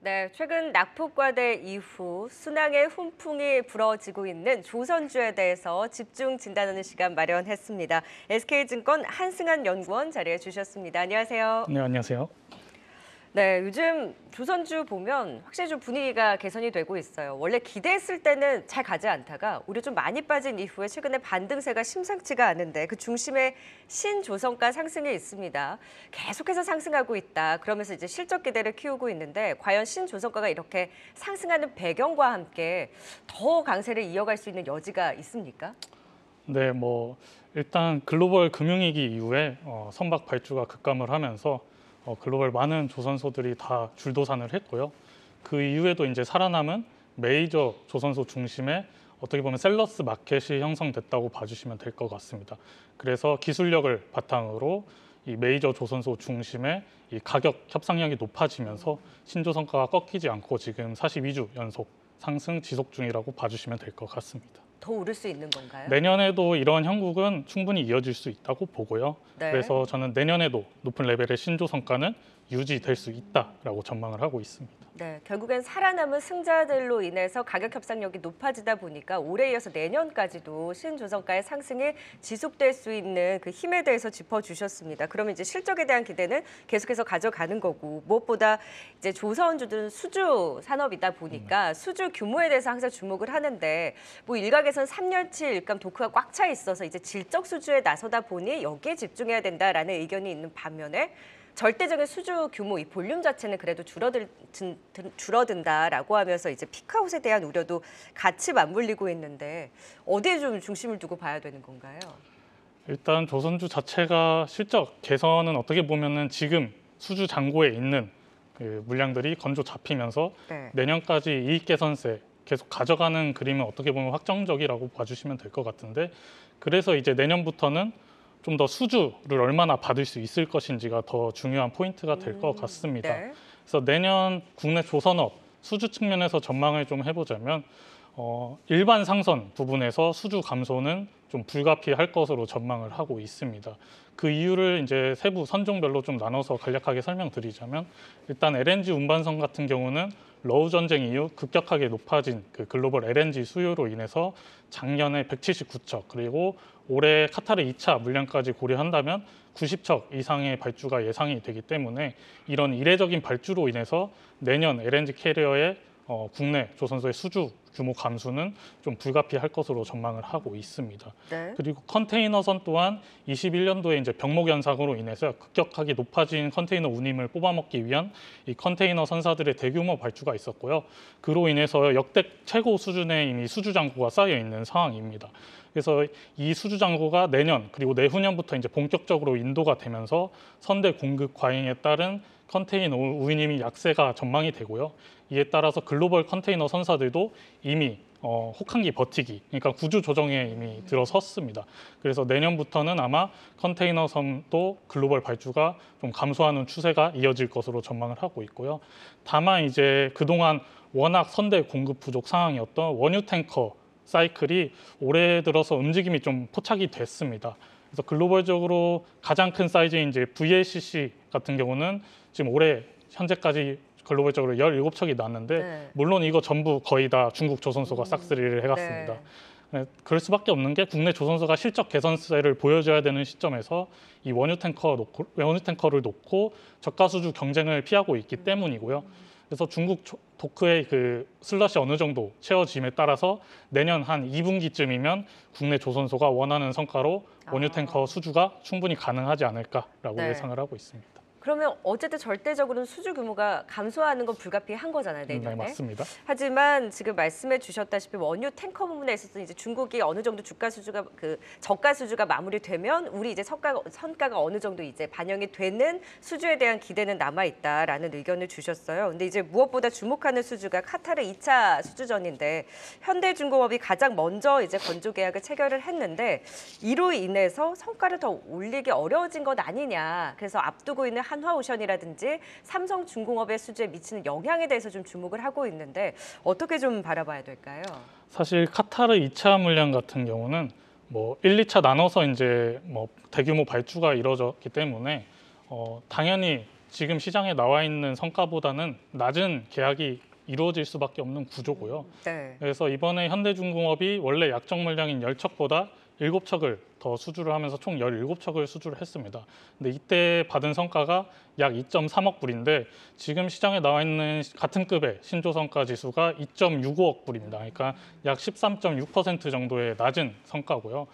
네, 최근 낙폭과대 이후 순항의 훈풍이 불어지고 있는 조선주에 대해서 집중 진단하는 시간 마련했습니다. SK증권 한승환 연구원 자리해 주셨습니다. 안녕하세요. 네, 안녕하세요. 네, 요즘 조선주 보면 확실히 좀 분위기가 개선이 되고 있어요. 원래 기대했을 때는 잘 가지 않다가 오히려 좀 많이 빠진 이후에 최근에 반등세가 심상치가 않은데 그 중심에 신조선가 상승이 있습니다. 계속해서 상승하고 있다. 그러면서 이제 실적 기대를 키우고 있는데 과연 신조선가가 이렇게 상승하는 배경과 함께 더 강세를 이어갈 수 있는 여지가 있습니까? 네, 일단 글로벌 금융위기 이후에 선박 발주가 급감을 하면서 글로벌 많은 조선소들이 다 줄도산을 했고요. 그 이후에도 이제 살아남은 메이저 조선소 중심의 어떻게 보면 셀러스 마켓이 형성됐다고 봐주시면 될 것 같습니다. 그래서 기술력을 바탕으로 이 메이저 조선소 중심의 이 가격 협상력이 높아지면서 신조선가가 꺾이지 않고 지금 42주 연속 상승 지속 중이라고 봐주시면 될 것 같습니다. 더 오를 수 있는 건가요? 내년에도 이런 형국은 충분히 이어질 수 있다고 보고요. 네. 그래서 저는 내년에도 높은 레벨의 신조성과는 유지될 수 있다라고 전망을 하고 있습니다. 네, 결국엔 살아남은 승자들로 인해서 가격 협상력이 높아지다 보니까 올해 이어서 내년까지도 신조선가의 상승이 지속될 수 있는 그 힘에 대해서 짚어주셨습니다. 그러면 이제 실적에 대한 기대는 계속해서 가져가는 거고 무엇보다 이제 조선주들은 수주 산업이다 보니까 수주 규모에 대해서 항상 주목을 하는데 뭐 일각에서는 3년치 일감 도크가 꽉 차 있어서 이제 질적 수주에 나서다 보니 여기에 집중해야 된다라는 의견이 있는 반면에 절대적인 수주 규모, 이 볼륨 자체는 그래도 줄어든다라고 하면서 이제 피크아웃에 대한 우려도 같이 맞물리고 있는데 어디에 좀 중심을 두고 봐야 되는 건가요? 일단 조선주 자체가 실적 개선은 어떻게 보면은 지금 수주 잔고에 있는 그 물량들이 건조 잡히면서 네. 내년까지 이익 개선세 계속 가져가는 그림은 어떻게 보면 확정적이라고 봐주시면 될 것 같은데, 그래서 이제 내년부터는 좀 더 수주를 얼마나 받을 수 있을 것인지가 더 중요한 포인트가 될 것 같습니다. 네. 그래서 내년 국내 조선업 수주 측면에서 전망을 좀 해보자면 일반 상선 부분에서 수주 감소는 좀 불가피할 것으로 전망을 하고 있습니다. 그 이유를 이제 세부 선종별로 좀 나눠서 간략하게 설명드리자면, 일단 LNG 운반선 같은 경우는 러우 전쟁 이후 급격하게 높아진 그 글로벌 LNG 수요로 인해서 작년에 179척, 그리고 올해 카타르 2차 물량까지 고려한다면 90척 이상의 발주가 예상이 되기 때문에 이런 이례적인 발주로 인해서 내년 LNG 캐리어의 국내 조선소의 수주 규모 감소는 좀 불가피할 것으로 전망을 하고 있습니다. 네. 그리고 컨테이너선 또한 21년도에 이제 병목 현상으로 인해서 급격하게 높아진 컨테이너 운임을 뽑아먹기 위한 이 컨테이너 선사들의 대규모 발주가 있었고요. 그로 인해서 역대 최고 수준의 이미 수주 잔고가 쌓여 있는 상황입니다. 그래서 이 수주 잔고가 내년 그리고 내후년부터 이제 본격적으로 인도가 되면서 선대 공급 과잉에 따른 컨테이너 운임이 약세가 전망이 되고요. 이에 따라서 글로벌 컨테이너 선사들도 이미 혹한기 버티기, 그러니까 구조 조정에 이미 들어섰습니다. 그래서 내년부터는 아마 컨테이너 선도 글로벌 발주가 좀 감소하는 추세가 이어질 것으로 전망을 하고 있고요. 다만 이제 그동안 워낙 선대 공급 부족 상황이었던 원유 탱커 사이클이 올해 들어서 움직임이 좀 포착이 됐습니다. 그래서 글로벌적으로 가장 큰 사이즈인 이제 VLCC 같은 경우는 지금 올해 현재까지 글로벌적으로 17척이 났는데 네. 물론 이거 전부 거의 다 중국 조선소가 싹쓸이를 해갔습니다. 네, 그럴 수밖에 없는 게 국내 조선소가 실적 개선세를 보여줘야 되는 시점에서 이 원유 탱커를 놓고 저가 수주 경쟁을 피하고 있기 때문이고요. 그래서 중국 도크의 그 슬롯이 어느 정도 채워짐에 따라서 내년 한 2분기쯤이면 국내 조선소가 원하는 성과로 원유 탱커 수주가 충분히 가능하지 않을까라고 네. 예상을 하고 있습니다. 그러면 어쨌든 절대적으로는 수주 규모가 감소하는 건 불가피한 거잖아요, 내년에. 네, 맞습니다. 하지만 지금 말씀해 주셨다시피 원유 탱커 부분에 있어서 이제 중국이 어느 정도 저가 수주가 마무리되면 우리 이제 선가가 어느 정도 이제 반영이 되는 수주에 대한 기대는 남아 있다라는 의견을 주셨어요. 근데 이제 무엇보다 주목하는 수주가 카타르 2차 수주전인데 현대중공업이 가장 먼저 이제 건조 계약을 체결을 했는데 이로 인해서 성과를 더 올리기 어려워진 것 아니냐. 그래서 앞두고 있는 한화오션이라든지 삼성중공업의 수주에 미치는 영향에 대해서 좀 주목을 하고 있는데 어떻게 좀 바라봐야 될까요? 사실 카타르 2차 물량 같은 경우는 1, 2차 나눠서 이제 대규모 발주가 이루어졌기 때문에 당연히 지금 시장에 나와 있는 성과보다는 낮은 계약이 이루어질 수밖에 없는 구조고요. 네. 그래서 이번에 현대중공업이 원래 약정 물량인 10척보다 7척을 더 수주를 하면서 총 17척을 수주를 했습니다. 근데 이때 받은 성과가 약 2.3억 불인데 지금 시장에 나와 있는 같은 급의 신조성과 지수가 2.65억 불입니다. 그러니까 약 13.6% 정도의 낮은 성과고요.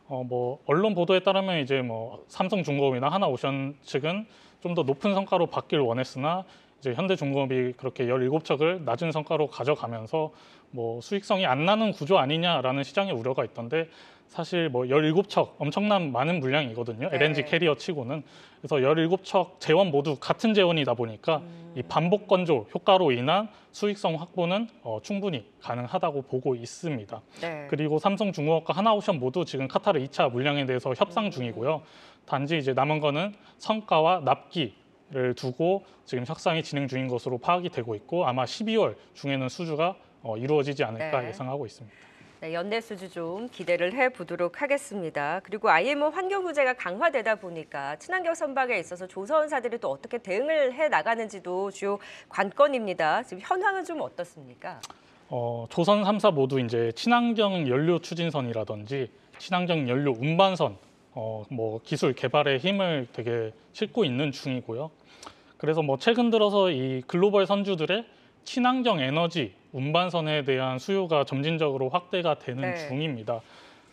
뭐 언론 보도에 따르면 이제 뭐 삼성중공업이나 하나오션 측은 좀 더 높은 성과로 받길 원했으나 이제 현대중공업이 그렇게 17척을 낮은 성과로 가져가면서 뭐 수익성이 안 나는 구조 아니냐라는 시장의 우려가 있던데 사실 뭐 17척 엄청난 많은 물량이거든요. 네. LNG 캐리어 치고는. 그래서 17척 재원 모두 같은 재원이다 보니까 이 반복 건조 효과로 인한 수익성 확보는 충분히 가능하다고 보고 있습니다. 네. 그리고 삼성중공업과 하나오션 모두 지금 카타르 2차 물량에 대해서 협상 중이고요. 단지 이제 남은 거는 성과와 납기를 두고 지금 협상이 진행 중인 것으로 파악이 되고 있고 아마 12월 중에는 수주가 이루어지지 않을까 네. 예상하고 있습니다. 네, 연내 수주 좀 기대를 해보도록 하겠습니다. 그리고 IMO 환경 규제가 강화되다 보니까 친환경 선박에 있어서 조선사들이 또 어떻게 대응을 해 나가는지도 주요 관건입니다. 지금 현황은 좀 어떻습니까? 조선 3사 모두 이제 친환경 연료 추진선이라든지 친환경 연료 운반선 뭐 기술 개발에 힘을 되게 싣고 있는 중이고요. 그래서 뭐 최근 들어서 이 글로벌 선주들의 친환경 에너지 운반선에 대한 수요가 점진적으로 확대가 되는 네. 중입니다.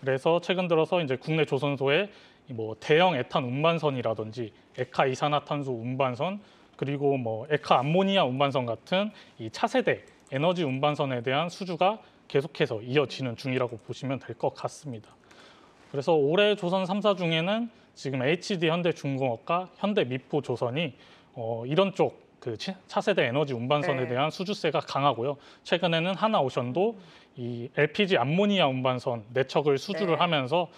그래서 최근 들어서 이제 국내 조선소에 뭐 대형 에탄 운반선이라든지 에카 이산화탄소 운반선 그리고 뭐 에카 암모니아 운반선 같은 이 차세대 에너지 운반선에 대한 수주가 계속해서 이어지는 중이라고 보시면 될 것 같습니다. 그래서 올해 조선 3사 중에는 지금 HD 현대중공업과 현대미포조선이 이런 쪽 그 차세대 에너지 운반선에 네. 대한 수주세가 강하고요. 최근에는 하나오션도 이 LPG 암모니아 운반선 4척을 수주를 네. 하면서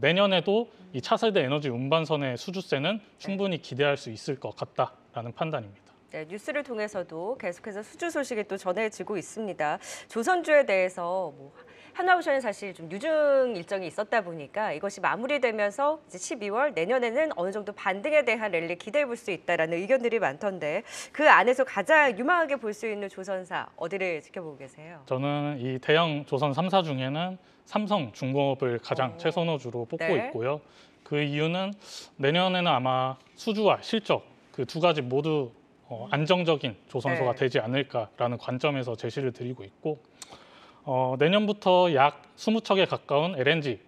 내년에도 이 차세대 에너지 운반선의 수주세는 충분히 기대할 수 있을 것 같다라는 판단입니다. 네, 뉴스를 통해서도 계속해서 수주 소식이 또 전해지고 있습니다. 조선주에 대해서 뭐 하나오션은 사실 좀 유증 일정이 있었다 보니까 이것이 마무리되면서 이제 12월 내년에는 어느 정도 반등에 대한 랠리 기대해 볼 수 있다라는 의견들이 많던데 그 안에서 가장 유망하게 볼 수 있는 조선사 어디를 지켜보고 계세요? 저는 이 대형 조선 3사 중에는 삼성중공업을 가장 최선호주로 뽑고 네. 있고요. 그 이유는 내년에는 아마 수주와 실적 그 두 가지 모두 안정적인 조선소가 네. 되지 않을까라는 관점에서 제시를 드리고 있고 내년부터 약 20척에 가까운 LNG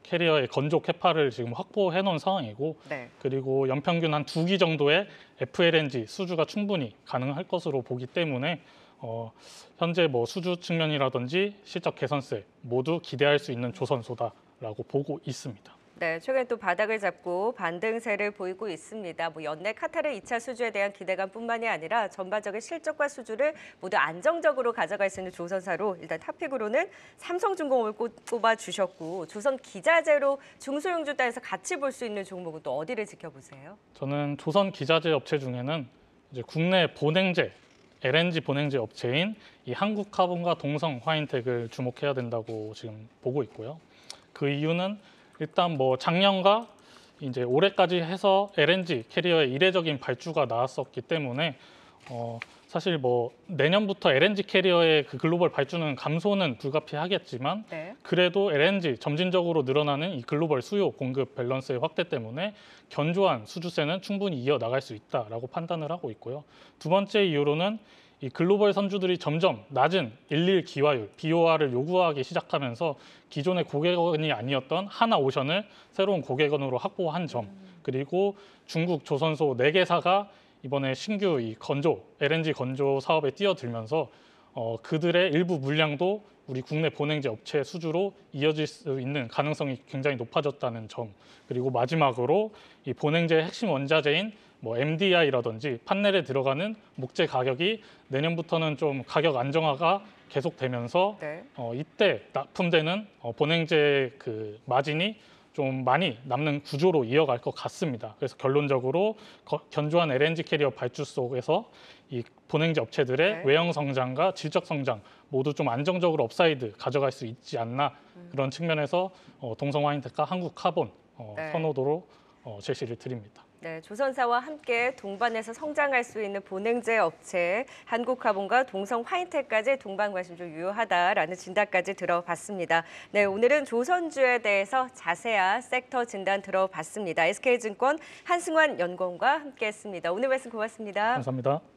캐리어의 건조 캐파를 지금 확보해 놓은 상황이고 네. 그리고 연평균 한 2기 정도의 FLNG 수주가 충분히 가능할 것으로 보기 때문에 현재 뭐 수주 측면이라든지 실적 개선세 모두 기대할 수 있는 조선소다라고 보고 있습니다. 네, 최근에 또 바닥을 잡고 반등세를 보이고 있습니다. 뭐 연내 카타르 2차 수주에 대한 기대감뿐만이 아니라 전반적인 실적과 수주를 모두 안정적으로 가져갈 수 있는 조선사로 일단 탑픽으로는 삼성중공업을 꼽아 주셨고 조선 기자재로 중소형주 단에서 같이 볼 수 있는 종목은 또 어디를 지켜보세요? 저는 조선 기자재 업체 중에는 이제 국내 보냉제 LNG 보냉제 업체인 이 한국카본과 동성 화인텍을 주목해야 된다고 지금 보고 있고요. 그 이유는 일단 뭐 작년과 이제 올해까지 해서 LNG 캐리어의 이례적인 발주가 나왔었기 때문에 사실 뭐 내년부터 LNG 캐리어의 그 글로벌 발주는 감소는 불가피하겠지만 네. 그래도 LNG 점진적으로 늘어나는 이 글로벌 수요 공급 밸런스의 확대 때문에 견조한 수주세는 충분히 이어나갈 수 있다라고 판단을 하고 있고요. 두 번째 이유로는 이 글로벌 선주들이 점점 낮은 일일 기화율, BOR을 요구하기 시작하면서 기존의 고객원이 아니었던 하나오션을 새로운 고객원으로 확보한 점, 그리고 중국 조선소 4개사가 이번에 신규 이 LNG 건조 사업에 뛰어들면서 그들의 일부 물량도 우리 국내 보냉제 업체 수주로 이어질 수 있는 가능성이 굉장히 높아졌다는 점, 그리고 마지막으로 이 보냉제의 핵심 원자재인 뭐 MDI라든지 판넬에 들어가는 목재 가격이 내년부터는 좀 가격 안정화가 계속되면서 네. 이때 납품되는 보냉제 그 마진이 좀 많이 남는 구조로 이어갈 것 같습니다. 그래서 결론적으로 견조한 LNG 캐리어 발주 속에서 이 보냉제 업체들의 네. 외형 성장과 질적 성장 모두 좀 안정적으로 업사이드 가져갈 수 있지 않나 그런 측면에서 동성 화인텍과 한국 카본 네. 선호도로 제시를 드립니다. 네, 조선사와 함께 동반해서 성장할 수 있는 본행제 업체 한국화본과 동성 화인텍까지 동반 관심 좀 유효하다라는 진단까지 들어봤습니다. 네, 오늘은 조선주에 대해서 자세한 섹터 진단 들어봤습니다. SK증권 한승환 연구원과 함께했습니다. 오늘 말씀 고맙습니다. 감사합니다.